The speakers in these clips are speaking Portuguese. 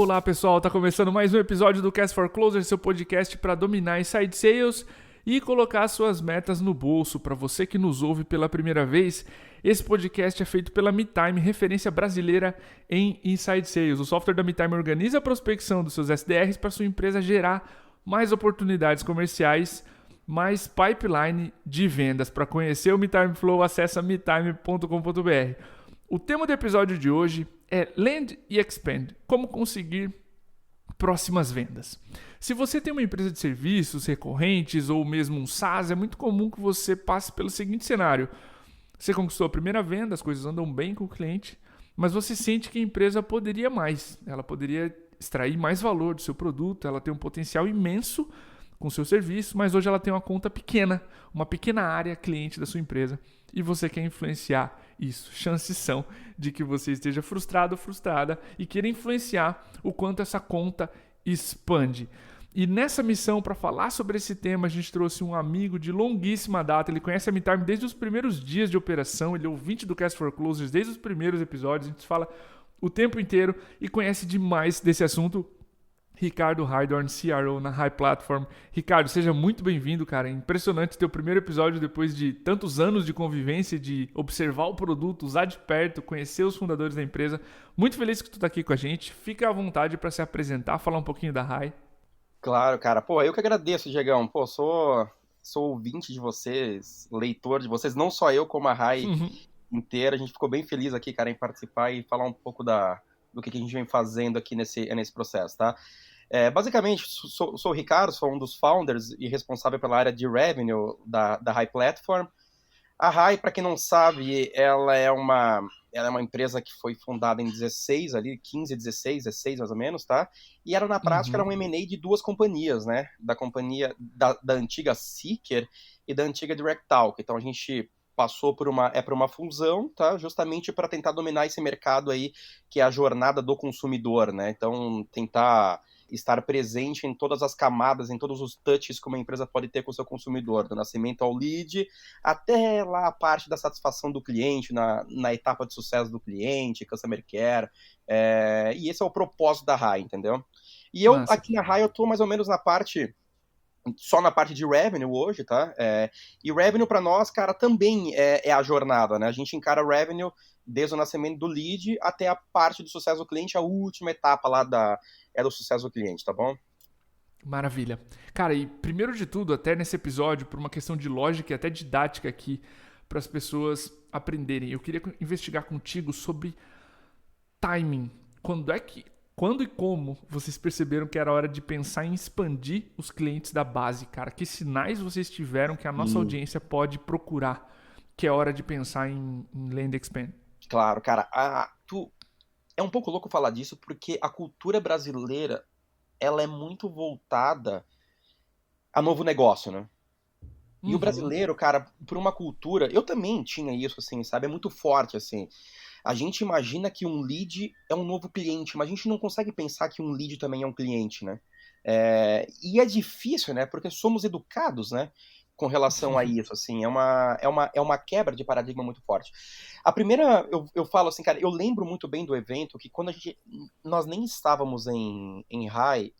Olá pessoal, tá começando mais um episódio do Cast for Closer, seu podcast para dominar inside sales e colocar suas metas no bolso. Para você que nos ouve pela primeira vez, esse podcast é feito pela MeTime, referência brasileira em inside sales. O software da MeTime organiza a prospecção dos seus SDRs para sua empresa gerar mais oportunidades comerciais, mais pipeline de vendas. Para conhecer o MeTime Flow, acessa metime.com.br. O tema do episódio de hoje é Land e Expand, como conseguir próximas vendas. Se você tem uma empresa de serviços recorrentes ou mesmo um SaaS, é muito comum que você passe pelo seguinte cenário. Você conquistou a primeira venda, as coisas andam bem com o cliente, mas você sente que a empresa poderia mais, ela poderia extrair mais valor do seu produto, ela tem um potencial imenso com o seu serviço, mas hoje ela tem uma conta pequena, uma pequena área cliente da sua empresa e você quer influenciar isso. Chances são de que você esteja frustrado ou frustrada e queira influenciar o quanto essa conta expande. E nessa missão, para falar sobre esse tema, a gente trouxe um amigo de longuíssima data. Ele conhece a MeTime desde os primeiros dias de operação, ele é ouvinte do Cast for Closers desde os primeiros episódios, a gente fala o tempo inteiro e conhece demais desse assunto. Ricardo Heidorn, CRO na High Platform. Ricardo, seja muito bem-vindo, cara. É impressionante teu primeiro episódio depois de tantos anos de convivência, de observar o produto, usar de perto, conhecer os fundadores da empresa. Muito feliz que tu tá aqui com a gente. Fica à vontade para se apresentar, falar um pouquinho da High. Claro, cara. Pô, eu que agradeço, Diegão. Pô, sou ouvinte de vocês, leitor de vocês, não só eu, como a High inteira. A gente ficou bem feliz aqui, cara, em participar e falar um pouco do que a gente vem fazendo aqui nesse processo, tá? Basicamente, sou o Ricardo, sou um dos founders e responsável pela área de revenue da High Platform. A High, para quem não sabe, ela é uma empresa que foi fundada em 16, ali, 15, 16 mais ou menos, tá? E na prática, era um M&A de duas companhias, né? Da companhia da antiga Seeker e da antiga Direct Talk. Então, a gente passou por uma fusão, tá? Justamente para tentar dominar esse mercado aí, que é a jornada do consumidor, né? Então, tentar estar presente em todas as camadas, em todos os touches que uma empresa pode ter com o seu consumidor, do nascimento ao lead, até lá a parte da satisfação do cliente, na etapa de sucesso do cliente, customer care, e esse é o propósito da High, entendeu? E eu, Massa. aqui na High, eu tô mais ou menos só na parte de revenue hoje, tá? E revenue para nós, cara, também é a jornada, né? A gente encara revenue desde o nascimento do lead até a parte do sucesso do cliente, a última etapa lá do sucesso do cliente, tá bom? Maravilha. Cara, e primeiro de tudo, até nesse episódio, por uma questão de lógica e até didática aqui, para as pessoas aprenderem, eu queria investigar contigo sobre timing. Quando e como vocês perceberam que era hora de pensar em expandir os clientes da base, cara? Que sinais vocês tiveram que a nossa audiência pode procurar que é hora de pensar em Land Expand? Claro, cara. É um pouco louco falar disso porque a cultura brasileira ela é muito voltada a novo negócio, né? E o brasileiro, cara, por uma cultura, eu também tinha isso, assim, sabe? É muito forte, assim. A gente imagina que um lead é um novo cliente, mas a gente não consegue pensar que um lead também é um cliente, né? E é difícil, né? Porque somos educados, né? Com relação a isso, assim, é uma quebra de paradigma muito forte. A primeira, eu falo assim, cara, eu lembro muito bem do evento que quando nós nem estávamos em High,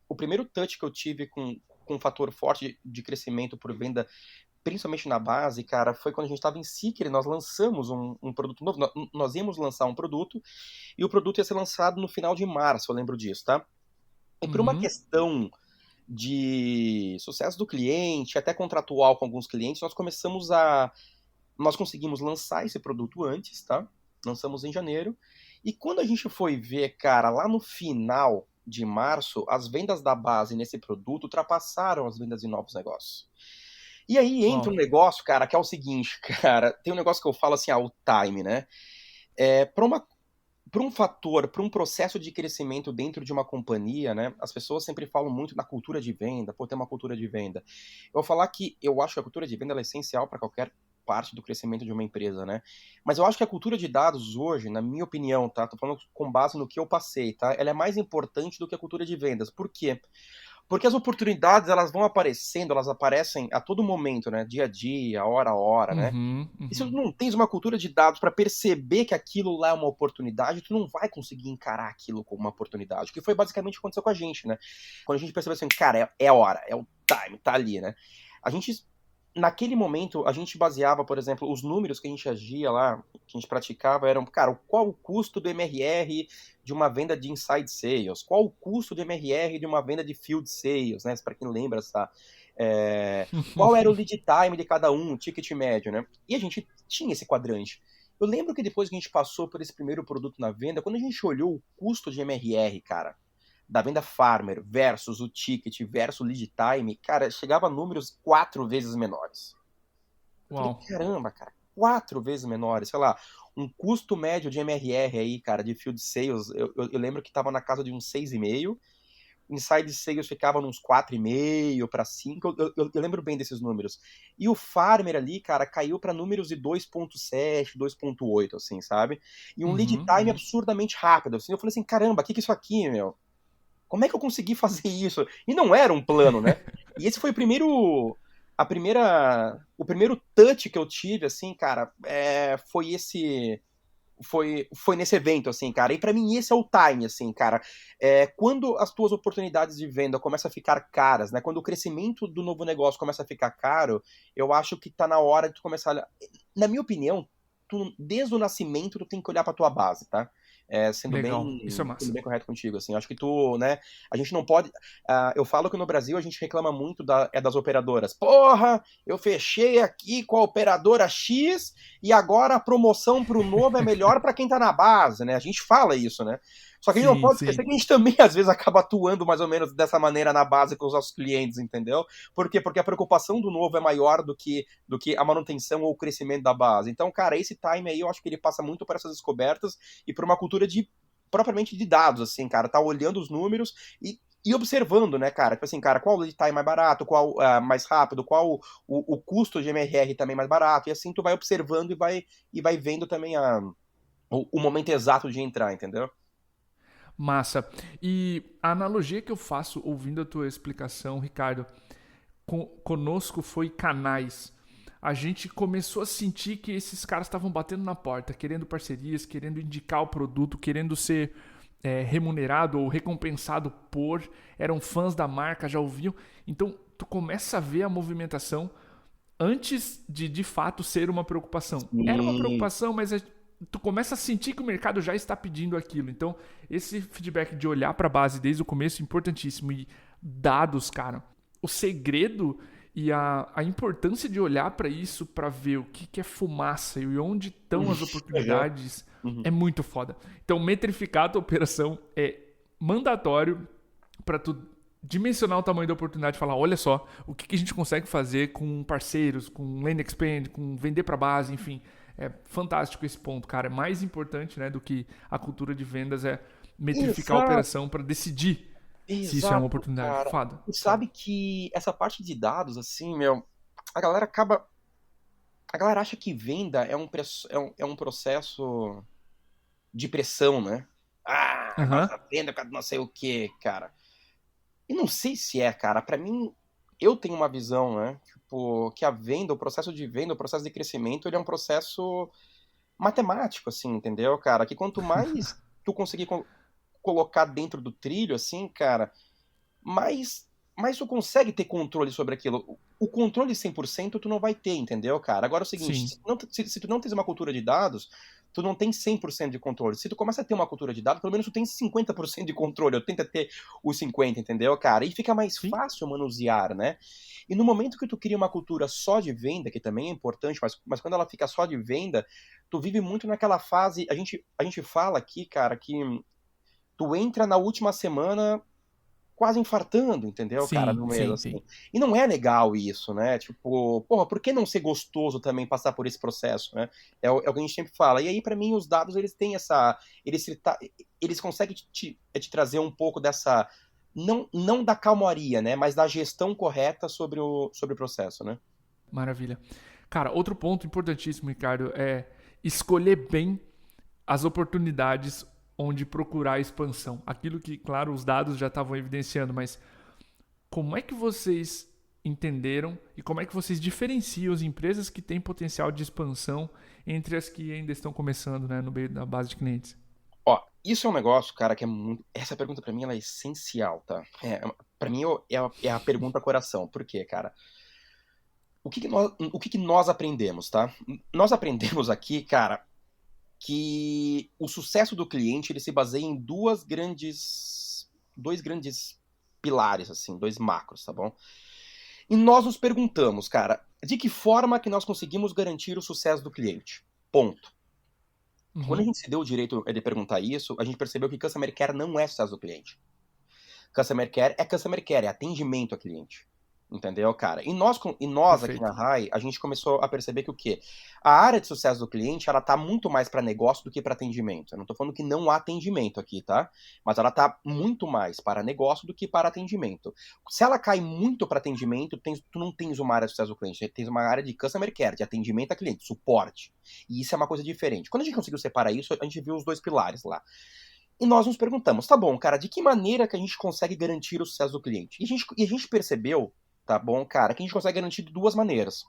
o primeiro touch que eu tive com um fator forte de crescimento por venda, principalmente na base, cara, foi quando a gente estava em Seeker e nós lançamos um produto novo. Nós íamos lançar um produto e o produto ia ser lançado no final de março, eu lembro disso, tá? E por uma questão de sucesso do cliente, até contratual com alguns clientes, nós conseguimos lançar esse produto antes, tá? Lançamos em janeiro. E quando a gente foi ver, cara, lá no final de março, as vendas da base nesse produto ultrapassaram as vendas de novos negócios. E aí entra um Uau. negócio, cara, que é o seguinte, cara, tem um negócio que eu falo assim, o time, né? Para um fator, para um processo de crescimento dentro de uma companhia, né? As pessoas sempre falam muito na cultura de venda, ter uma cultura de venda. Eu vou falar que eu acho que a cultura de venda é essencial para qualquer parte do crescimento de uma empresa, né? Mas eu acho que a cultura de dados hoje, na minha opinião, tá? Tô falando com base no que eu passei, tá? Ela é mais importante do que a cultura de vendas. Por quê? Porque as oportunidades, elas vão aparecendo, elas aparecem a todo momento, né? Dia a dia, hora a hora, né? E se tu não tens uma cultura de dados para perceber que aquilo lá é uma oportunidade, tu não vai conseguir encarar aquilo como uma oportunidade. Que foi basicamente o que aconteceu com a gente, né? Quando a gente percebeu assim, cara, é a hora, é o time, tá ali, né? A gente, naquele momento, a gente baseava, por exemplo, os números que a gente agia lá, que a gente praticava, eram, cara, qual o custo do MRR de uma venda de inside sales? Qual o custo do MRR de uma venda de field sales, né? Para quem lembra essa... qual era o lead time de cada um, o ticket médio, né? E a gente tinha esse quadrante. Eu lembro que depois que a gente passou por esse primeiro produto na venda, quando a gente olhou o custo de MRR, cara, da venda farmer versus o ticket versus o lead time, cara, chegava a números 4 vezes menores. Falei, Uau. caramba, cara, 4 vezes menores, sei lá, um custo médio de MRR aí, cara, de field sales, eu lembro que tava na casa de uns 6,5, inside sales ficava nos 4,5 para 5, eu lembro bem desses números. E o farmer ali, cara, caiu para números de 2,7, 2,8, assim, sabe? E um lead time absurdamente rápido, assim. Eu falei assim, caramba, o que é isso aqui, meu? Como é que eu consegui fazer isso? E não era um plano, né? E esse foi o primeiro touch que eu tive, assim, cara, foi esse... Foi nesse evento, assim, cara. E pra mim esse é o time, assim, cara. Quando as tuas oportunidades de venda começam a ficar caras, né? Quando o crescimento do novo negócio começa a ficar caro, eu acho que tá na hora de tu começar a... Na minha opinião, desde o nascimento, tu tem que olhar pra tua base, tá? Sendo Legal, isso é sendo massa. bem correto contigo, assim. Acho que tu, né? A gente não pode... eu falo que no Brasil a gente reclama muito das operadoras. Porra, eu fechei aqui com a operadora X e agora a promoção pro novo é melhor pra quem tá na base, né? A gente fala isso, né? Só que a gente não Sim, pode sim. esquecer que a gente também, às vezes, acaba atuando mais ou menos dessa maneira na base com os nossos clientes, entendeu? Por quê? Porque a preocupação do novo é maior do que a manutenção ou o crescimento da base. Então, cara, esse time aí, eu acho que ele passa muito por essas descobertas e por uma cultura propriamente de dados, assim, cara. Tá olhando os números e observando, né, cara? Tipo assim, cara, qual o lead time mais barato, qual mais rápido, qual o custo de MRR também mais barato, e assim tu vai observando e vai vendo também o momento exato de entrar, entendeu? Massa. E a analogia que eu faço ouvindo a tua explicação, Ricardo, conosco foi canais. A gente começou a sentir que esses caras estavam batendo na porta, querendo parcerias, querendo indicar o produto, querendo ser remunerado ou recompensado por, eram fãs da marca, já ouviam. Então, tu começa a ver a movimentação antes de fato ser uma preocupação. Era uma E preocupação, mas tu começa a sentir que o mercado já está pedindo aquilo. Então, esse feedback de olhar para a base desde o começo é importantíssimo. E dados, cara, o segredo e a importância de olhar para isso para ver o que é fumaça e onde estão as oportunidades é muito foda. Então, metrificar a tua operação é mandatório para tu dimensionar o tamanho da oportunidade e falar, olha só, o que a gente consegue fazer com parceiros, com land expand, com vender para base, enfim. É fantástico esse ponto, cara. É mais importante, né, do que a cultura de vendas é metrificar a Exato, operação para decidir se isso é uma exato, oportunidade. cara. Foda, E foda. sabe que essa parte de dados, assim, meu, a galera acaba. A galera acha que venda é um processo de pressão, né? Ah, Aham. nossa venda, não sei o que, cara. E não sei se cara. Pra mim, eu tenho uma visão, né? Tipo, que a venda, o processo de venda, o processo de crescimento, ele é um processo matemático, assim, entendeu, cara? Que quanto mais tu conseguir colocar dentro do trilho, assim, cara, mais tu consegue ter controle sobre aquilo. O controle 100% tu não vai ter, entendeu, cara? Agora é o seguinte, Sim. se tu não tens uma cultura de dados, tu não tem 100% de controle. Se tu começa a ter uma cultura de dados, pelo menos tu tem 50% de controle. Eu tento ter os 50%, entendeu, cara? E fica mais Sim. fácil manusear, né? E no momento que tu cria uma cultura só de venda, que também é importante, mas quando ela fica só de venda, tu vive muito naquela fase... A gente fala aqui, cara, que tu entra na última semana quase infartando, entendeu, cara, Sim, no mês, sim, assim. sim. E não é legal isso, né? Tipo, porra, por que não ser gostoso também passar por esse processo, né? É o que a gente sempre fala. E aí, pra mim, os dados, eles têm essa... Eles conseguem te trazer um pouco dessa... Não da calmaria, né? Mas da gestão correta sobre o processo, né? Maravilha. Cara, outro ponto importantíssimo, Ricardo, é escolher bem as oportunidades onde procurar expansão. Aquilo que, claro, os dados já estavam evidenciando, mas como é que vocês entenderam e como é que vocês diferenciam as empresas que têm potencial de expansão entre as que ainda estão começando, né, no meio da base de clientes? Ó, isso é um negócio, cara, que é muito. Essa pergunta pra mim ela é essencial, tá? Pra mim é a pergunta coração. Por quê, cara? O que que nós aprendemos, tá? Nós aprendemos aqui, cara, que o sucesso do cliente ele se baseia em dois grandes pilares, assim, dois macros, tá bom? E nós nos perguntamos, cara, de que forma que nós conseguimos garantir o sucesso do cliente? Ponto. Quando a Uhum. gente se deu o direito de perguntar isso, a gente percebeu que Customer Care não é sucesso do cliente. Customer Care, é atendimento a cliente. Entendeu, cara? E nós aqui na Perfeito. RAI, a gente começou a perceber que o quê? A área de sucesso do cliente, ela tá muito mais para negócio do que para atendimento. Eu não tô falando que não há atendimento aqui, tá? Mas ela tá muito mais para negócio do que para atendimento. Se ela cai muito para atendimento, tu não tens uma área de sucesso do cliente, tu tens uma área de customer care, de atendimento a cliente, suporte. E isso é uma coisa diferente. Quando a gente conseguiu separar isso, a gente viu os dois pilares lá. E nós nos perguntamos, tá bom, cara, de que maneira que a gente consegue garantir o sucesso do cliente? E a gente percebeu, tá bom, cara, que a gente consegue garantir de duas maneiras.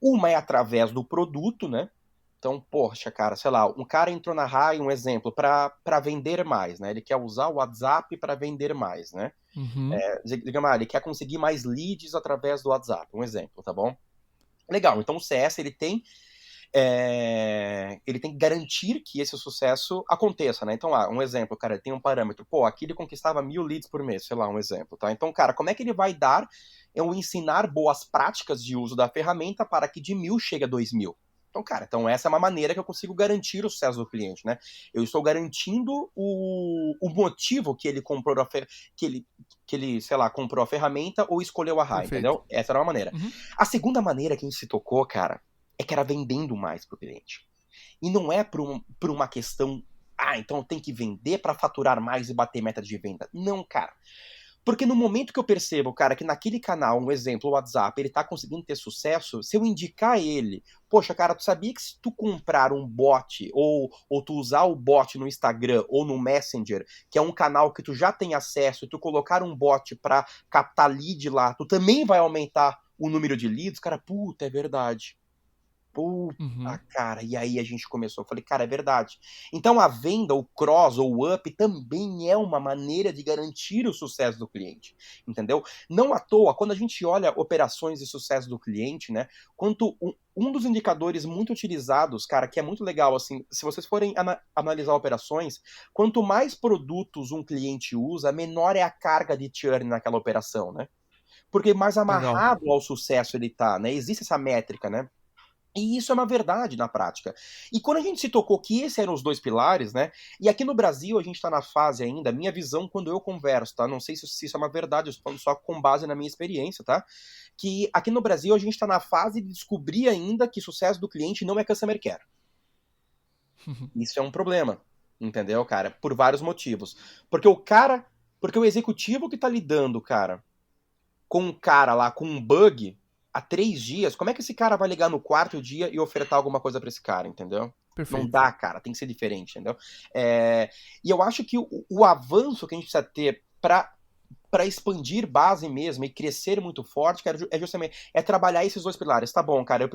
Uma é através do produto, né? Então, poxa, cara, sei lá, um cara entrou na RAI, um exemplo, para vender mais, né? Ele quer usar o WhatsApp para vender mais, né? Uhum. Digamos, ele quer conseguir mais leads através do WhatsApp, um exemplo, tá bom? Legal, então o CS ele tem que garantir que esse sucesso aconteça, né? Então, um exemplo, cara, ele tem um parâmetro. Pô, aqui ele conquistava 1.000 leads por mês, sei lá, um exemplo, tá? Então, cara, como é que ele vai dar ensinar boas práticas de uso da ferramenta para que de 1.000 chegue a 2.000? Então, cara, essa é uma maneira que eu consigo garantir o sucesso do cliente, né? Eu estou garantindo o motivo que ele comprou que ele, sei lá, comprou a ferramenta ou escolheu a RAI, Perfeito. entendeu? Essa era uma maneira. Uhum. A segunda maneira que a gente se tocou, cara, é que era vendendo mais pro cliente. E não é por uma questão, então eu tenho que vender para faturar mais e bater meta de venda. Não, cara. Porque no momento que eu percebo, cara, que naquele canal, um exemplo, o WhatsApp, ele tá conseguindo ter sucesso, se eu indicar ele, poxa, cara, tu sabia que se tu comprar um bot, ou tu usar o bot no Instagram ou no Messenger, que é um canal que tu já tem acesso, e tu colocar um bot pra captar lead lá, tu também vai aumentar o número de leads? Cara, puta, é verdade. Puta, Uhum. cara, e aí a gente começou. Eu falei, cara, é verdade. Então a venda, o cross ou o up também é uma maneira de garantir o sucesso do cliente, entendeu? Não à toa, quando a gente olha operações de sucesso do cliente, né? Quanto um dos indicadores muito utilizados, cara, que é muito legal, assim, se vocês forem analisar operações, quanto mais produtos um cliente usa, menor é a carga de churn naquela operação, né? Porque mais Legal. amarrado ao sucesso ele tá, né? Existe essa métrica, né? E isso é uma verdade na prática. E quando a gente se tocou que esses eram os dois pilares, né? E aqui no Brasil a gente está na fase ainda, minha visão quando eu converso, tá? Não sei se isso é uma verdade, eu estou falando só com base na minha experiência, tá? Que aqui no Brasil a gente está na fase de descobrir ainda que sucesso do cliente não é customer care. Isso é um problema, entendeu, cara? Por vários motivos. Porque o executivo que tá lidando, cara, com um cara lá com um bug há 3 dias, como é que esse cara vai ligar no quarto dia e ofertar alguma coisa pra esse cara, entendeu? Não Perfeito. dá, cara, tem que ser diferente, entendeu? E eu acho que o avanço que a gente precisa ter para expandir base mesmo e crescer muito forte, cara, é justamente trabalhar esses dois pilares. Tá bom, cara,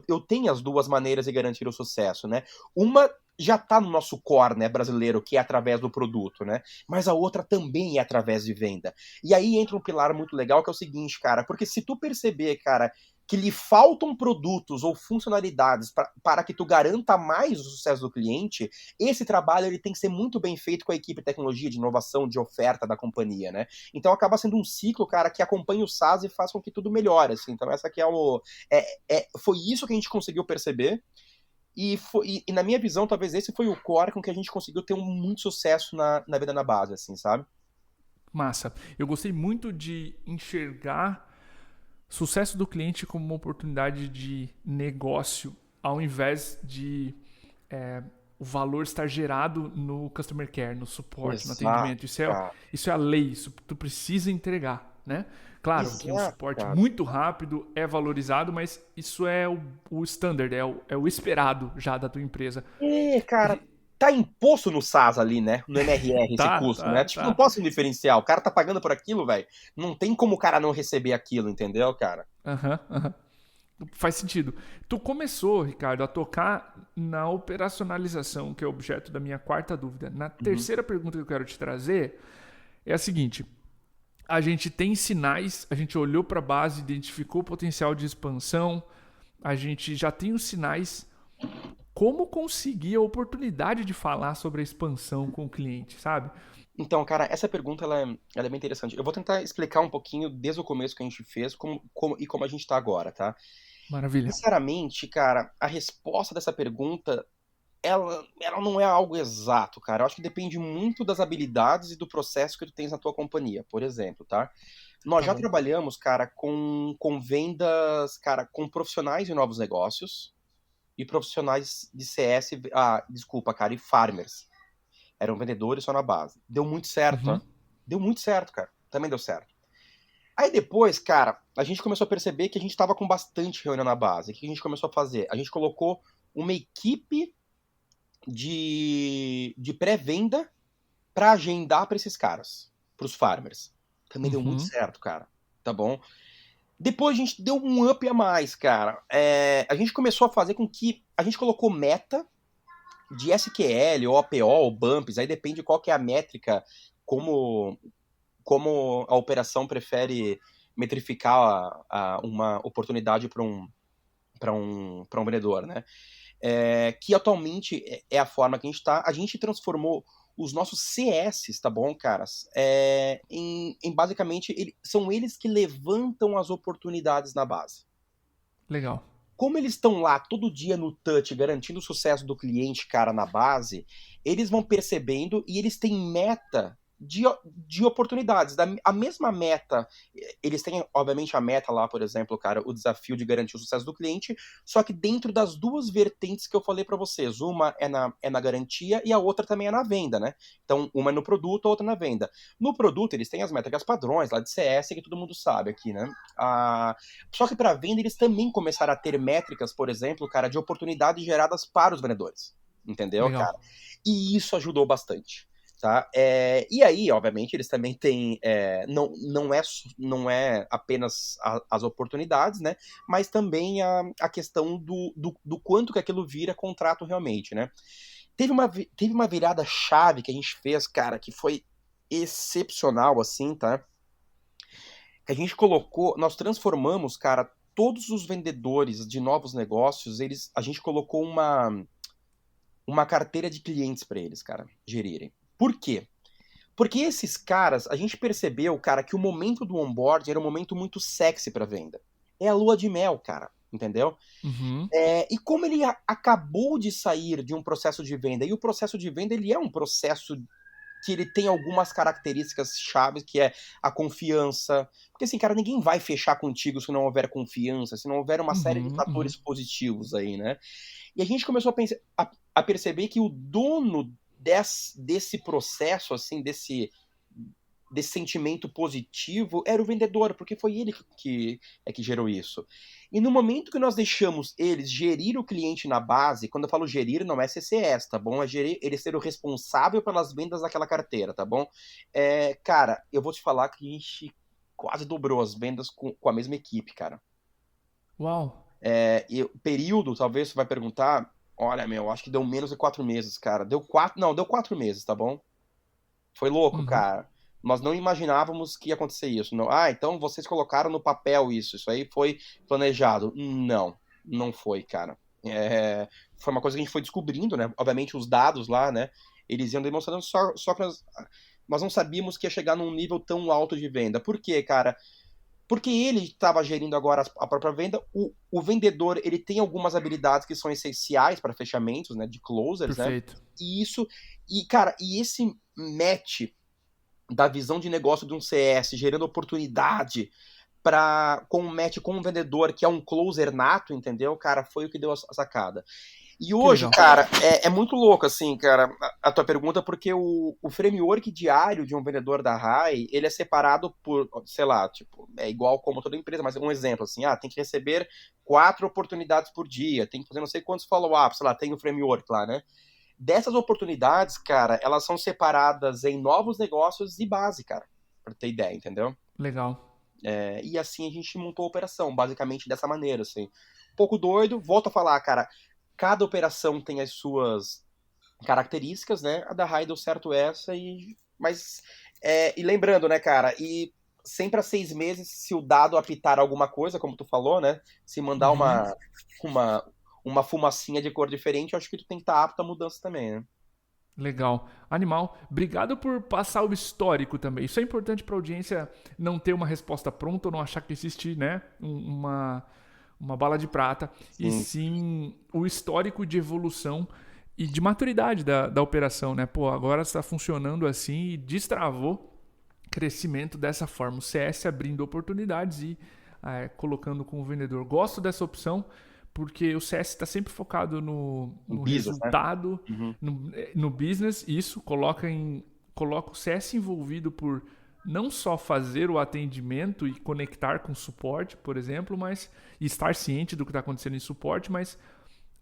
eu tenho as duas maneiras de garantir o sucesso, né? Uma já tá no nosso core, né, brasileiro, que é através do produto, né? Mas a outra também é através de venda. E aí entra um pilar muito legal que é o seguinte, cara, porque se tu perceber, cara, que lhe faltam produtos ou funcionalidades para que tu garanta mais o sucesso do cliente, esse trabalho ele tem que ser muito bem feito com a equipe de tecnologia, de inovação, de oferta da companhia, né? Então acaba sendo um ciclo, cara, que acompanha o SaaS e faz com que tudo melhore, assim. Então essa aqui foi isso que a gente conseguiu perceber e na minha visão, talvez esse foi o core com que a gente conseguiu ter muito sucesso na vida na base, assim, sabe? Massa. Eu gostei muito de enxergar sucesso do cliente como uma oportunidade de negócio, ao invés de o valor estar gerado no customer care, no suporte, no Exato, atendimento. cara. Isso é a lei, isso tu precisa entregar, né? Claro que o Exato, suporte cara. muito rápido é valorizado, mas isso é o standard, é o esperado já da tua empresa. Cara, tá imposto no SAS ali, né? No MRR esse Tá, custo, né? tá, Tipo, não tá. posso ser um diferencial. O cara tá pagando por aquilo, velho. Não tem como o cara não receber aquilo, entendeu, cara? Aham, aham. Faz sentido. Tu começou, Ricardo, a tocar na operacionalização, que é o objeto da minha quarta dúvida. Na Uhum. terceira pergunta que eu quero te trazer é a seguinte: a gente tem sinais, a gente olhou para a base, identificou o potencial de expansão, a gente já tem os sinais. Como conseguir a oportunidade de falar sobre a expansão com o cliente, sabe? Então, cara, essa pergunta ela é bem interessante. Eu vou tentar explicar um pouquinho desde o começo que a gente fez e como a gente tá agora, tá? Maravilha. Sinceramente, cara, a resposta dessa pergunta, ela não é algo exato, cara. Eu acho que depende muito das habilidades e do processo que tu tens na tua companhia, por exemplo, tá? Nós Tá já bom. trabalhamos, cara, com vendas, cara, com profissionais de novos negócios e profissionais de CS, desculpa, cara, e farmers. Eram vendedores só na base. Deu muito certo, tá? Uhum. Deu muito certo, cara. Também deu certo. Aí depois, cara, a gente começou a perceber que a gente tava com bastante reunião na base. O que a gente começou a fazer? A gente colocou uma equipe de pré-venda pra agendar pra esses caras, pros farmers. Também deu muito Uhum. certo, cara. Tá bom? Depois a gente deu um up a mais, cara. A gente começou a fazer com que a gente colocou meta de SQL, ou APO, ou bumps, aí depende qual que é a métrica, como, como a operação prefere metrificar uma oportunidade para um vendedor, né? Que atualmente é a forma que a gente está. A gente transformou os nossos CS, tá bom, caras? Em basicamente, são eles que levantam as oportunidades na base. Legal. Como eles estão lá todo dia no touch, garantindo o sucesso do cliente, cara, na base, eles vão percebendo e eles têm meta de oportunidades. A mesma meta, eles têm, obviamente, a meta lá, por exemplo, cara, o desafio de garantir o sucesso do cliente, só que dentro das duas vertentes que eu falei para vocês. Uma é na garantia e a outra também é na venda, né? Então, uma é no produto, a outra na venda. No produto, eles têm as métricas padrões lá de CS, que todo mundo sabe aqui, né? Só que para venda, eles também começaram a ter métricas, por exemplo, cara, de oportunidades geradas para os vendedores. Entendeu, Legal. cara? E isso ajudou bastante. Tá? E aí, obviamente, eles também têm. Não é apenas as oportunidades, né? Mas também a questão do quanto que aquilo vira contrato realmente, né? Teve uma virada chave que a gente fez, cara, que foi excepcional, assim, tá? Que a gente colocou, nós transformamos, cara, todos os vendedores de novos negócios, a gente colocou uma carteira de clientes para eles, cara, gerirem. Por quê? Porque esses caras, a gente percebeu, cara, que o momento do onboard era um momento muito sexy para venda. É a lua de mel, cara, entendeu? Uhum. E como ele acabou de sair de um processo de venda, e o processo de venda ele é um processo que ele tem algumas características chaves, que é a confiança. Porque assim, cara, ninguém vai fechar contigo se não houver confiança, se não houver uma série de Uhum. Uhum. fatores positivos aí, né? E a gente começou a perceber que o dono desse processo, assim, desse sentimento positivo era o vendedor, porque foi ele que gerou isso. E no momento que nós deixamos eles gerir o cliente na base, quando eu falo gerir, não é CCS, tá bom? É gerir, ele ser o responsável pelas vendas daquela carteira, tá bom? Cara, eu vou te falar que a gente quase dobrou as vendas com a mesma equipe, cara. Uau. E o período, talvez você vai perguntar, olha, meu, acho que deu menos de 4 meses, cara. Deu 4, não, deu 4 meses, tá bom? Foi louco, Uhum. cara. Nós não imaginávamos que ia acontecer isso. Não, então vocês colocaram no papel isso. Isso aí foi planejado. Não, não foi, cara. Foi uma coisa que a gente foi descobrindo, né? Obviamente os dados lá, né? Eles iam demonstrando só que nós não sabíamos que ia chegar num nível tão alto de venda. Por quê, cara? Porque ele estava gerindo agora a própria venda. O vendedor ele tem algumas habilidades que são essenciais para fechamentos, né? De closers, né? Perfeito. E isso. Cara, esse match da visão de negócio de um CS, gerando oportunidade com um match com um vendedor que é um closer nato, entendeu? Cara, foi o que deu a sacada. E Que hoje, legal. cara, é muito louco, assim, cara, a tua pergunta, porque o framework diário de um vendedor da RAI, ele é separado por, sei lá, tipo, é igual como toda empresa, mas um exemplo, assim, tem que receber 4 oportunidades por dia, tem que fazer não sei quantos follow-ups, sei lá, tem o framework lá, né? Dessas oportunidades, cara, elas são separadas em novos negócios e base, cara, pra ter ideia, entendeu? Legal. E assim a gente montou a operação, basicamente dessa maneira, assim. Um pouco doido, volto a falar, cara, cada operação tem as suas características, né? A da Rai deu certo essa, e lembrando, né, cara, e sempre a 6 meses, se o dado apitar alguma coisa, como tu falou, né? Se mandar Uhum. uma, uma fumacinha de cor diferente, eu acho que tu tem que estar apto à mudança também, né? Legal. Animal. Obrigado por passar o histórico também. Isso é importante para a audiência não ter uma resposta pronta ou não achar que existe, né, uma bala de prata, e Sim, sim o histórico de evolução e de maturidade da operação, né? Pô, agora está funcionando assim e destravou crescimento dessa forma. O CS abrindo oportunidades e colocando com o vendedor. Gosto dessa opção porque o CS está sempre focado um no business, né? resultado, Uhum. no business. Isso coloca o CS envolvido por não só fazer o atendimento e conectar com o suporte, por exemplo, mas e estar ciente do que está acontecendo em suporte, mas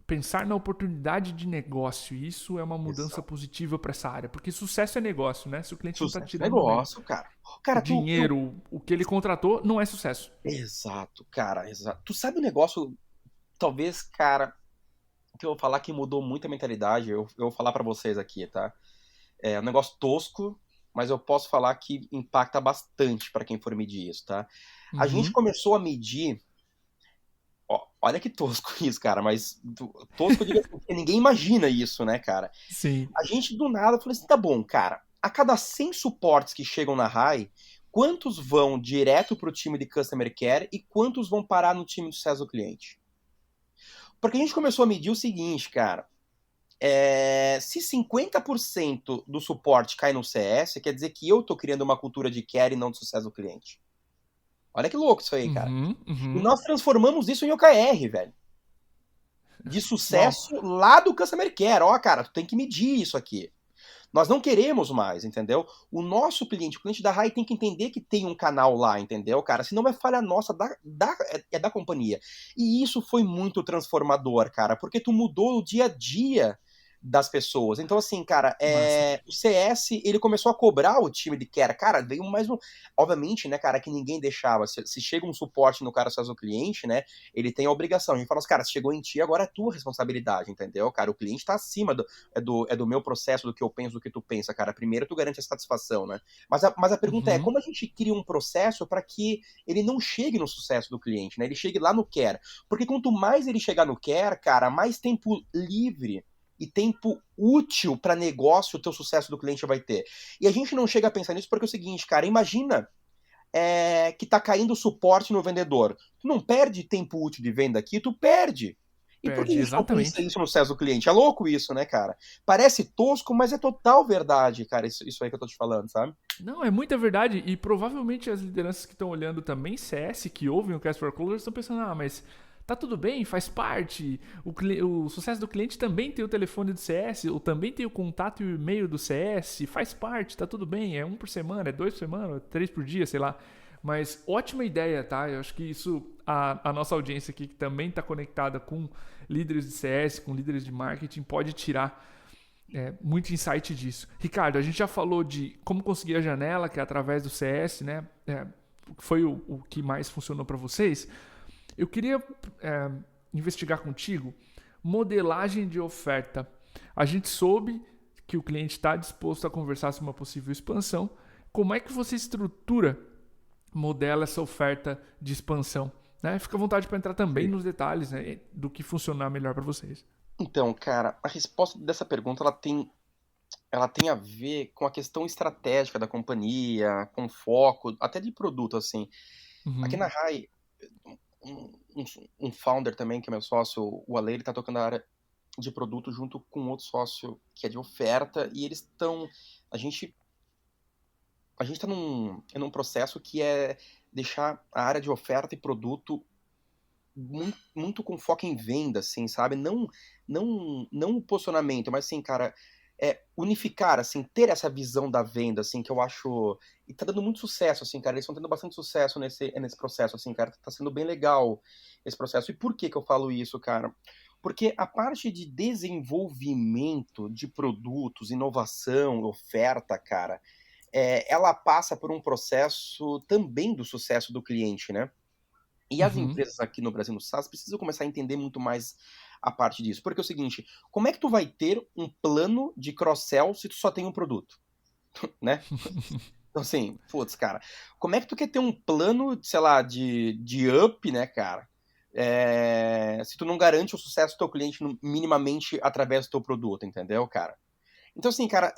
pensar na oportunidade de negócio. Isso é uma mudança Exato. positiva para essa área, porque sucesso é negócio, né? Se o cliente não está Sucesso é tirando, né, negócio, cara. o Cara, dinheiro, o que ele contratou, não é sucesso. Exato, cara, exato. Tu sabe um negócio, talvez, cara, que eu vou falar que mudou muito a mentalidade, eu vou falar pra vocês aqui, tá? É um negócio tosco, mas eu posso falar que impacta bastante pra quem for medir isso, tá? A gente Uhum. começou a medir, ó, olha que tosco isso, cara, mas tosco eu digo assim, porque ninguém imagina isso, né, cara? Sim. A gente do nada falou assim, tá bom, cara, a cada 100 suportes que chegam na RAI, quantos vão direto pro time de Customer Care e quantos vão parar no time de sucesso do cliente? Porque a gente começou a medir o seguinte, cara, se 50% do suporte cai no CS, quer dizer que eu tô criando uma cultura de care e não de sucesso do cliente. Olha que louco isso aí, cara. Uhum. E Uhum. nós transformamos isso em OKR, velho. De Uau. sucesso lá do Customer Care. Ó, cara, tu tem que medir isso aqui. Nós não queremos mais, entendeu? O nosso cliente, o cliente da RAI tem que entender que tem um canal lá, entendeu, cara? Senão é falha nossa, da companhia. E isso foi muito transformador, cara, porque tu mudou o dia a dia das pessoas. Então, assim, cara, Massa. o CS, ele começou a cobrar o time de care. Cara, veio mais um... Obviamente, né, cara, que ninguém deixava. Se chega um suporte no cara faz o cliente, né, ele tem a obrigação. A gente fala assim, cara, se chegou em ti, agora é tua responsabilidade, entendeu? Cara, o cliente tá acima do meu processo, do que eu penso, do que tu pensa, cara. Primeiro tu garante a satisfação, né? Mas a pergunta é, Uhum. como a gente cria um processo para que ele não chegue no sucesso do cliente, né? Ele chegue lá no care. Porque quanto mais ele chegar no care, cara, mais tempo livre e tempo útil para negócio o teu sucesso do cliente vai ter. E a gente não chega a pensar nisso porque é o seguinte, cara, imagina que tá caindo suporte no vendedor. Tu não perde tempo útil de venda aqui, tu perde. E por que a Perde, gente não pensa exatamente. isso no sucesso do cliente? É louco isso, né, cara? Parece tosco, mas é total verdade, cara, isso aí que eu tô te falando, sabe? Não, é muita verdade. E provavelmente as lideranças que estão olhando também CS, que ouvem o Cast for Closers, estão pensando, ah, mas tá tudo bem, faz parte. O sucesso do cliente também tem o telefone do CS, ou também tem o contato e o e-mail do CS, faz parte, tá tudo bem. É um por semana, é dois por semana, 3 por dia, sei lá. Mas ótima ideia, tá? Eu acho que isso, a nossa audiência aqui, que também está conectada com líderes de CS, com líderes de marketing, pode tirar muito insight disso. Ricardo, a gente já falou de como conseguir a janela, que é através do CS, né? Foi o que mais funcionou para vocês. Eu queria investigar contigo modelagem de oferta. A gente soube que o cliente está disposto a conversar sobre uma possível expansão. Como é que você estrutura, modela essa oferta de expansão? Né? Fica à vontade para entrar também nos detalhes, né, do que funcionar melhor para vocês. Então, cara, a resposta dessa pergunta ela tem a ver com a questão estratégica da companhia, com foco, até de produto, assim. Aqui Uhum. na RAI, um, um, um founder também, que é meu sócio, o Ale, ele tá tocando a área de produto junto com outro sócio que é de oferta, e eles estão. A gente, a gente tá num processo que é deixar a área de oferta e produto muito, muito com foco em venda, assim, sabe? Não o posicionamento, mas assim, cara, unificar, assim, ter essa visão da venda, assim, que eu acho. E tá dando muito sucesso, assim, cara. Eles estão tendo bastante sucesso nesse processo, assim, cara. Tá sendo bem legal esse processo. E por que que eu falo isso, cara? Porque a parte de desenvolvimento de produtos, inovação, oferta, cara, ela passa por um processo também do sucesso do cliente, né? E as Uhum. empresas aqui no Brasil, no SaaS, precisam começar a entender muito mais a parte disso. Porque é o seguinte, como é que tu vai ter um plano de cross-sell se tu só tem um produto, né? Então, assim, putz, cara, como é que tu quer ter um plano, sei lá, de up, né, cara? Se tu não garante o sucesso do teu cliente minimamente através do teu produto, entendeu, cara? Então, assim, cara,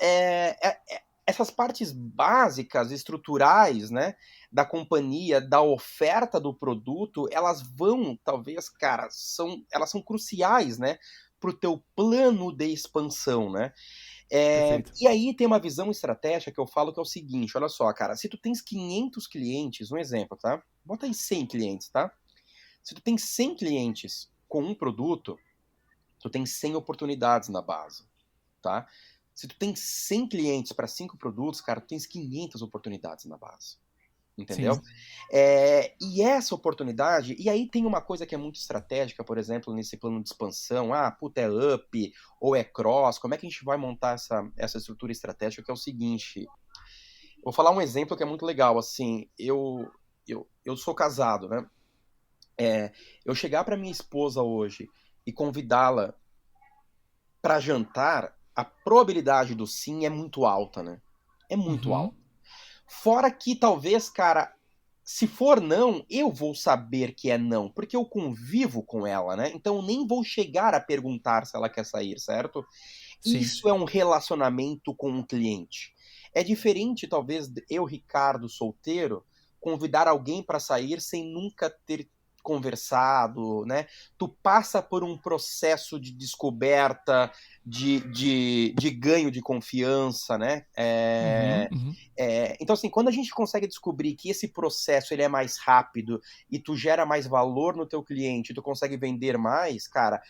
essas partes básicas, estruturais, né, da companhia, da oferta do produto, elas vão, talvez, cara, elas são cruciais, né, pro teu plano de expansão, né? Perfeito. E aí tem uma visão estratégica que eu falo que é o seguinte, olha só, cara, se tu tens 500 clientes, um exemplo, tá? Bota aí 100 clientes, tá? Se tu tem 100 clientes com um produto, tu tem 100 oportunidades na base, tá? Se tu tem 100 clientes para 5 produtos, cara, tu tens 500 oportunidades na base. Entendeu? Sim. E essa oportunidade, e aí tem uma coisa que é muito estratégica, por exemplo, nesse plano de expansão, puta, é up ou é cross, como é que a gente vai montar essa estrutura estratégica, que é o seguinte, vou falar um exemplo que é muito legal, assim, eu sou casado, né? Eu chegar para minha esposa hoje e convidá-la para jantar, a probabilidade do sim é muito alta, né? É muito Uhum. alta. Fora que talvez, cara, se for não, eu vou saber que é não, porque eu convivo com ela, né? Então eu nem vou chegar a perguntar se ela quer sair, certo? Sim. Isso é um relacionamento com um cliente. É diferente, talvez, eu, Ricardo, solteiro, convidar alguém para sair sem nunca ter conversado, né? Tu passa por um processo de descoberta, de ganho de confiança, né? Uhum. Uhum. Então, assim, quando a gente consegue descobrir que esse processo ele é mais rápido e tu gera mais valor no teu cliente, tu consegue vender mais, cara,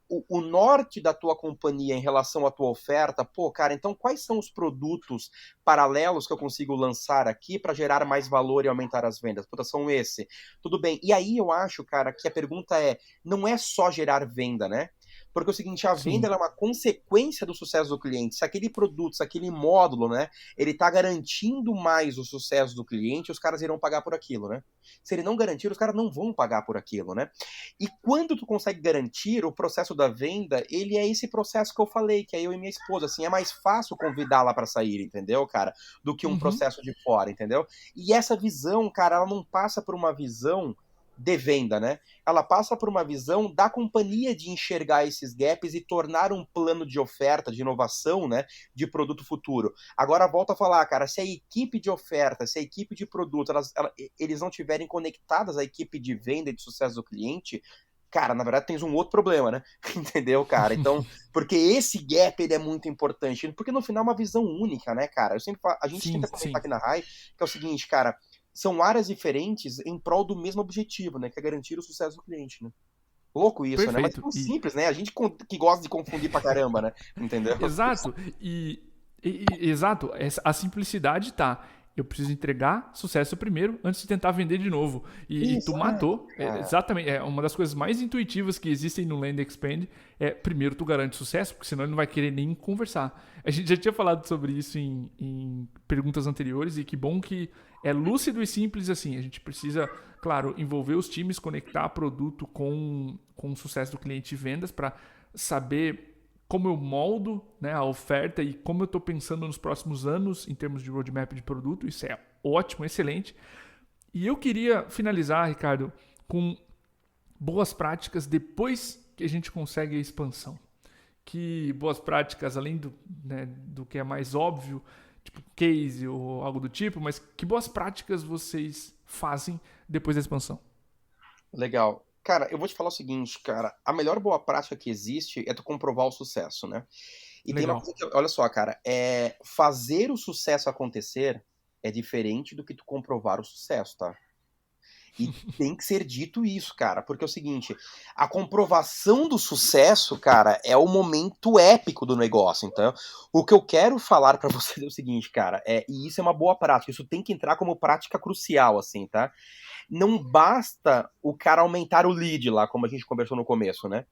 o norte da tua companhia em relação à tua oferta, pô, cara, então quais são os produtos paralelos que eu consigo lançar aqui para gerar mais valor e aumentar as vendas? Puta, são esse. Tudo bem. E aí eu acho, cara, que a pergunta não é só gerar venda, né? Porque é o seguinte, a venda Sim. é uma consequência do sucesso do cliente. Se aquele produto, se aquele módulo, né, ele tá garantindo mais o sucesso do cliente, os caras irão pagar por aquilo, né? Se ele não garantir, os caras não vão pagar por aquilo, né? E quando tu consegue garantir o processo da venda, ele é esse processo que eu falei, que é eu e minha esposa, assim, é mais fácil convidá-la para sair, entendeu, cara? Do que um Uhum. processo de fora, entendeu? E essa visão, cara, ela não passa por uma visão de venda, né? Ela passa por uma visão da companhia de enxergar esses gaps e tornar um plano de oferta, de inovação, né, de produto futuro. Agora volta a falar, cara, se a equipe de oferta, se a equipe de produto, eles não estiverem conectadas à equipe de venda e de sucesso do cliente, cara, na verdade tens um outro problema, né? Entendeu, cara? Então, porque esse gap ele é muito importante, porque no final é uma visão única, né, cara? A gente Sim, tenta comentar sim. aqui na RAI que é o seguinte, cara, são áreas diferentes em prol do mesmo objetivo, né? Que é garantir o sucesso do cliente, né? Louco isso, né? Mas é Perfeito. tão simples, né? A gente que gosta de confundir pra caramba, né? Entendeu? Exato. Exato. A simplicidade tá. Eu preciso entregar sucesso primeiro antes de tentar vender de novo. E tu Exato, matou. cara. Exatamente. É uma das coisas mais intuitivas que existem no Land Expand. Primeiro tu garante sucesso, porque senão ele não vai querer nem conversar. A gente já tinha falado sobre isso em perguntas anteriores. E que bom que é lúcido e simples assim. A gente precisa, claro, envolver os times, conectar produto com o sucesso do cliente e vendas para saber como eu moldo, né, a oferta e como eu estou pensando nos próximos anos em termos de roadmap de produto. Isso é ótimo, excelente. E eu queria finalizar, Ricardo, com boas práticas depois que a gente consegue a expansão. Que boas práticas, além do que é mais óbvio, tipo case ou algo do tipo, mas que boas práticas vocês fazem depois da expansão? Legal. Cara, eu vou te falar o seguinte, cara. A melhor boa prática que existe é tu comprovar o sucesso, né? E tem uma Legal. coisa que, olha só, cara, fazer o sucesso acontecer é diferente do que tu comprovar o sucesso, tá? E tem que ser dito isso, cara, porque é o seguinte, a comprovação do sucesso, cara, é o momento épico do negócio. Então, o que eu quero falar pra você é o seguinte, cara, e isso é uma boa prática, isso tem que entrar como prática crucial, assim, tá? Não basta o cara aumentar o lead lá, como a gente conversou no começo, né?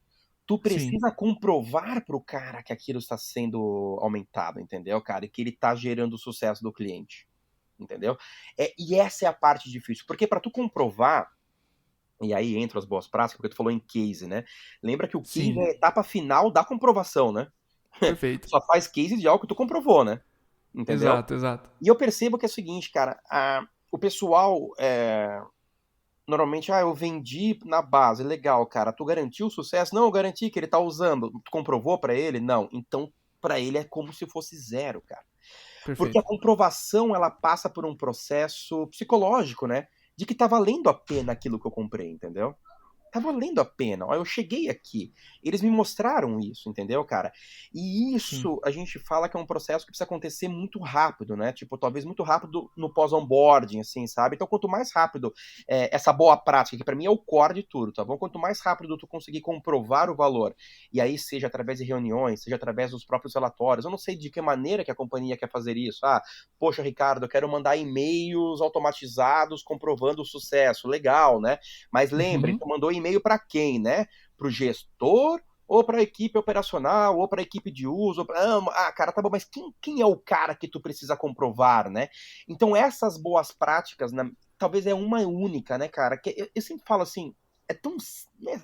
tu Sim, precisa comprovar pro cara que aquilo está sendo aumentado, entendeu, cara? E que ele tá gerando o sucesso do cliente, entendeu? E essa é a parte difícil, porque para tu comprovar, e aí entra as boas práticas, porque tu falou em case, né? Lembra que o case é sim, a etapa final da comprovação, né? perfeito. Só faz case de algo que tu comprovou, né? Entendeu? Exato, exato. E eu percebo que é o seguinte, cara, o pessoal normalmente, eu vendi na base, legal, cara, tu garantiu o sucesso? Não, eu garanti que ele tá usando. Tu comprovou pra ele? Não. Então, pra ele é como se fosse zero, cara. Porque a Perfeito. comprovação, ela passa por um processo psicológico, né? De que tá valendo a pena aquilo que eu comprei, entendeu? Tá valendo a pena. Ó, eu cheguei aqui. Eles me mostraram isso, entendeu, cara? E Sim. isso a gente fala que é um processo que precisa acontecer muito rápido, né? Tipo, talvez muito rápido no pós-onboarding, assim, sabe? Então, quanto mais rápido essa boa prática, que pra mim é o core de tudo, tá bom? Quanto mais rápido tu conseguir comprovar o valor, e aí seja através de reuniões, seja através dos próprios relatórios, eu não sei de que maneira que a companhia quer fazer isso. Poxa, Ricardo, eu quero mandar e-mails automatizados comprovando o sucesso. Legal, né? Mas lembre, Uhum. tu mandou e-mail para quem, né? Para o gestor ou para a equipe operacional ou para a equipe de uso? Cara, tá bom, mas quem é o cara que tu precisa comprovar, né? Então essas boas práticas, né, talvez é uma única, né, cara? Que eu sempre falo assim, é tão né,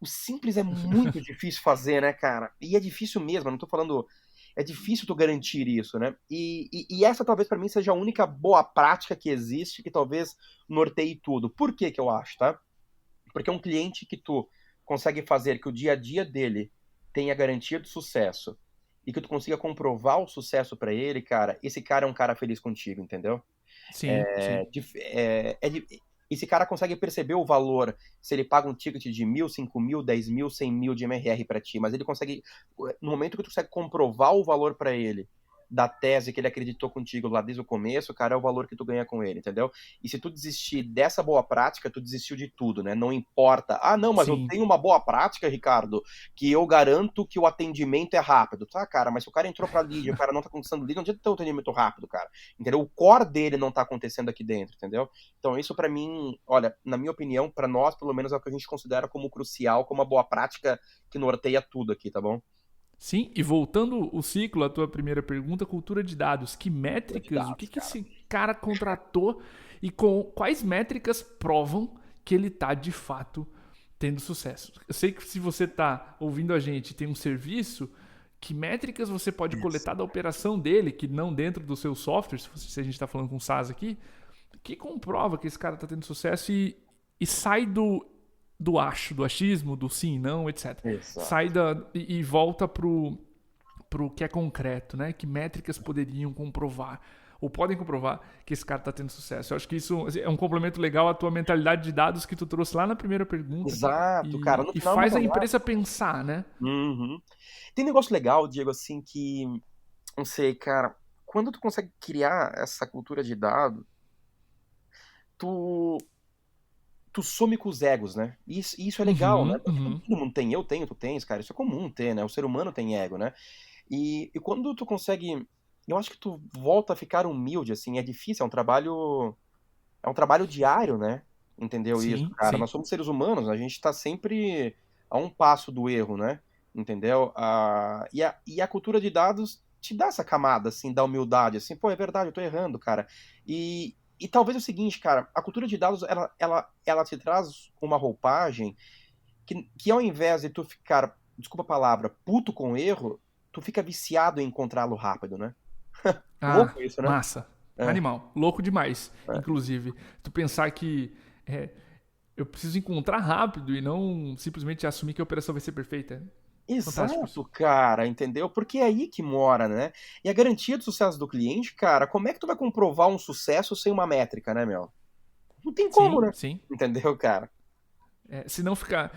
o simples é muito difícil fazer, né, cara? E é difícil mesmo, eu não tô falando. É difícil tu garantir isso, né? E essa talvez para mim seja a única boa prática que existe que talvez norteie tudo. Por que que eu acho, tá? Porque é um cliente que tu consegue fazer que o dia a dia dele tenha garantia de sucesso e que tu consiga comprovar o sucesso para ele, cara, esse cara é um cara feliz contigo, entendeu? Sim, sim. Esse cara consegue perceber o valor se ele paga um ticket de 1.000, 5.000, 10.000, 100.000 de MRR para ti, mas ele consegue, no momento que tu consegue comprovar o valor para ele da tese que ele acreditou contigo lá desde o começo, cara, é o valor que tu ganha com ele, entendeu? E se tu desistir dessa boa prática, tu desistiu de tudo, né? Não importa. Não, mas eu Sim. tenho uma boa prática, Ricardo, que eu garanto que o atendimento é rápido. Tá, cara, mas se o cara entrou pra lead, o cara não tá conquistando lead, não adianta ter um atendimento rápido, cara. Entendeu? O core dele não tá acontecendo aqui dentro, entendeu? Então isso pra mim, olha, na minha opinião, pra nós, pelo menos, é o que a gente considera como crucial, como uma boa prática que norteia tudo aqui, tá bom? Sim, e voltando o ciclo à tua primeira pergunta, cultura de dados. Que Cultura de métricas, o que dados, que cara. esse cara contratou e com quais métricas provam que ele está de fato tendo sucesso? Eu sei que se você está ouvindo a gente e tem um serviço, que métricas você pode Isso. coletar da operação dele, que não dentro do seu software, se a gente está falando com SaaS aqui, que comprova que esse cara está tendo sucesso e sai do achismo, do sim, não, etc. Sai Exato. e volta pro que é concreto, né? Que métricas poderiam comprovar ou podem comprovar que esse cara está tendo sucesso. Eu acho que isso é um complemento legal à tua mentalidade de dados que tu trouxe lá na primeira pergunta Exato, cara. No e final é uma faz a jornada. empresa pensar, né? Uhum. Tem um negócio legal, Diego, assim, que, não sei, cara, quando tu consegue criar essa cultura de dado, tu, tu some com os egos, né? E isso é legal, né? Uhum, Porque uhum. todo mundo tem, eu tenho, tu tens, cara, isso é comum ter, né? O ser humano tem ego, né? E quando tu consegue, eu acho que tu volta a ficar humilde, assim, é difícil, é um trabalho diário, né? Entendeu isso, Sim, cara? sim. Nós somos seres humanos, a gente tá sempre a um passo do erro, né? Entendeu? E a cultura de dados te dá essa camada, assim, da humildade, assim, pô, é verdade, eu tô errando, cara. E talvez é o seguinte, cara, a cultura de dados, ela te traz uma roupagem que ao invés de tu ficar, desculpa a palavra, puto com o erro, tu fica viciado em encontrá-lo rápido, né? Ah, Louco isso, né? massa. É, Animal. Louco demais, é. inclusive. Tu pensar que é, eu preciso encontrar rápido e não simplesmente assumir que a operação vai ser perfeita. Fantástico isso. Exato, cara, entendeu? Porque é aí que mora, né? E a garantia do sucesso do cliente, cara, como é que tu vai comprovar um sucesso sem uma métrica, né, meu? Não tem como, Sim, né? sim. Entendeu, cara? Senão fica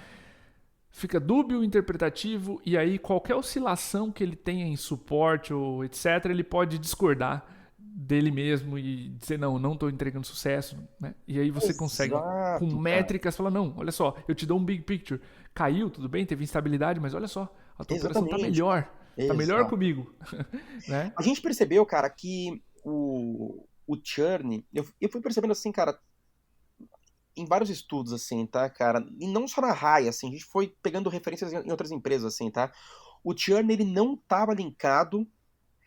dúbio, interpretativo, e aí qualquer oscilação que ele tenha em suporte ou etc., ele pode discordar dele mesmo e dizer, não estou entregando sucesso. Né? E aí você consegue, com Exato, cara. métricas, falar, não, olha só, eu te dou um big picture. Caiu, tudo bem, teve instabilidade, mas olha só, a tua operação Exatamente, cara. tá melhor Exato. comigo. Né? A gente percebeu, cara, que o churn, eu fui percebendo assim, cara, em vários estudos, assim, tá, cara? E não só na Rai, assim, a gente foi pegando referências em outras empresas, assim, tá? O churn, ele não estava linkado.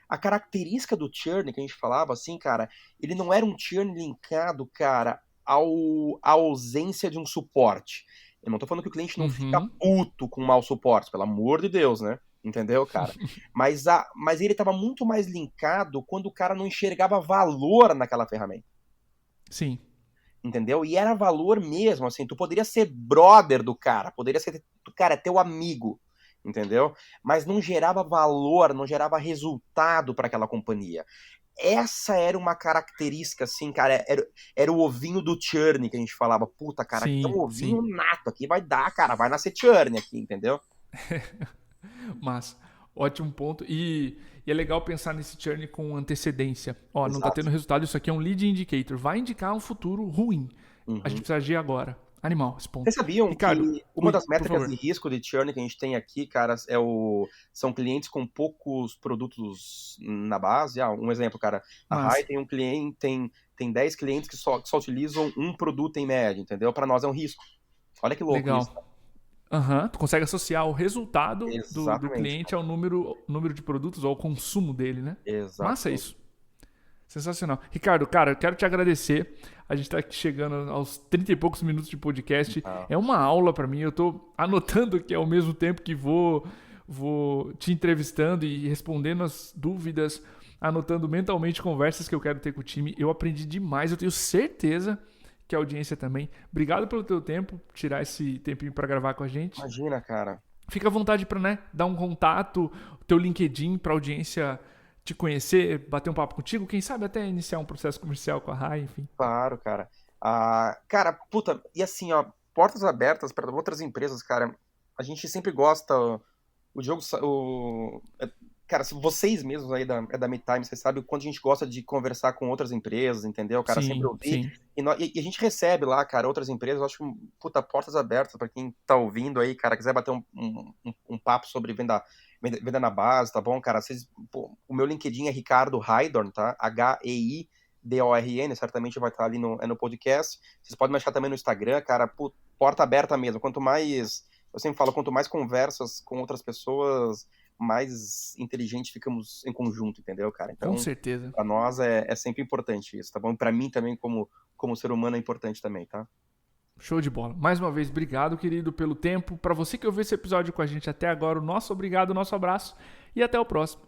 A característica do churn que a gente falava, assim, cara, ele não era um churn linkado, cara, à ausência de um suporte. Eu não tô falando que o cliente não fica Uhum. puto com mau suporte, pelo amor de Deus, né? Entendeu, cara? Mas ele estava muito mais linkado quando o cara não enxergava valor naquela ferramenta. Sim. Entendeu? E era valor mesmo, assim, tu poderia ser brother do cara, poderia ser, cara, teu amigo, entendeu? Mas não gerava valor, não gerava resultado para aquela companhia. Essa era uma característica, assim, cara, era o ovinho do churn que a gente falava, puta, cara, aqui é Sim, um ovinho sim. nato, aqui vai dar, cara, vai nascer churn aqui, entendeu? Mas, ótimo ponto. E é legal pensar nesse churn com antecedência. Ó, não tá Exato. tendo resultado, isso aqui é um lead indicator. Vai indicar um futuro ruim. A gente Uhum. precisa agir agora. Animal, esse Vocês ponto. sabiam Ricardo, que uma ui, das por métricas favor. de risco de churn que a gente tem aqui, cara, são clientes com poucos produtos na base? Um exemplo, cara, a Rai Mas, tem um cliente, tem 10 clientes que só utilizam um produto em média, entendeu? Para nós é um risco. Olha que louco isso. legal. Aham, tu consegue associar o resultado do Exatamente, cliente cara. ao número de produtos ou ao consumo dele, né? Massa Exatamente. isso. Sensacional. Ricardo, cara, eu quero te agradecer. A gente tá aqui chegando aos 30 e poucos minutos de podcast. Ah, É uma aula pra mim. Eu tô anotando aqui ao mesmo tempo que vou te entrevistando e respondendo as dúvidas, anotando mentalmente conversas que eu quero ter com o time. Eu aprendi demais. Eu tenho certeza que a audiência também. Obrigado pelo teu tempo, tirar esse tempinho pra gravar com a gente. imagina, cara. Fica à vontade para, né, dar um contato, o teu LinkedIn para a audiência te conhecer, bater um papo contigo, quem sabe até iniciar um processo comercial com a Rai, enfim. Claro, cara. Cara, puta, e assim, ó, portas abertas para outras empresas, cara. A gente sempre gosta. O Diogo, cara, se vocês mesmos aí da MeTime, vocês sabem o quanto a gente gosta de conversar com outras empresas, entendeu? Cara, sempre Sim, ouvir. sim. E a gente recebe lá, cara, outras empresas. Eu acho que, puta, portas abertas para quem tá ouvindo aí, cara, quiser bater um papo sobre venda na base, tá bom, cara? Pô, o meu LinkedIn é Ricardo Heidorn, tá? HEIDORN, certamente vai estar ali no podcast. Vocês podem me achar também no Instagram, cara, pô, porta aberta mesmo. Quanto mais, eu sempre falo, quanto mais conversas com outras pessoas, mais inteligentes ficamos em conjunto, entendeu, cara? Com Então, certeza. para nós é sempre importante isso, tá bom? Para mim também, como ser humano, é importante também, tá? Show de bola. Mais uma vez, obrigado, querido, pelo tempo. Para você que ouviu esse episódio com a gente até agora, o nosso obrigado, o nosso abraço e até o próximo.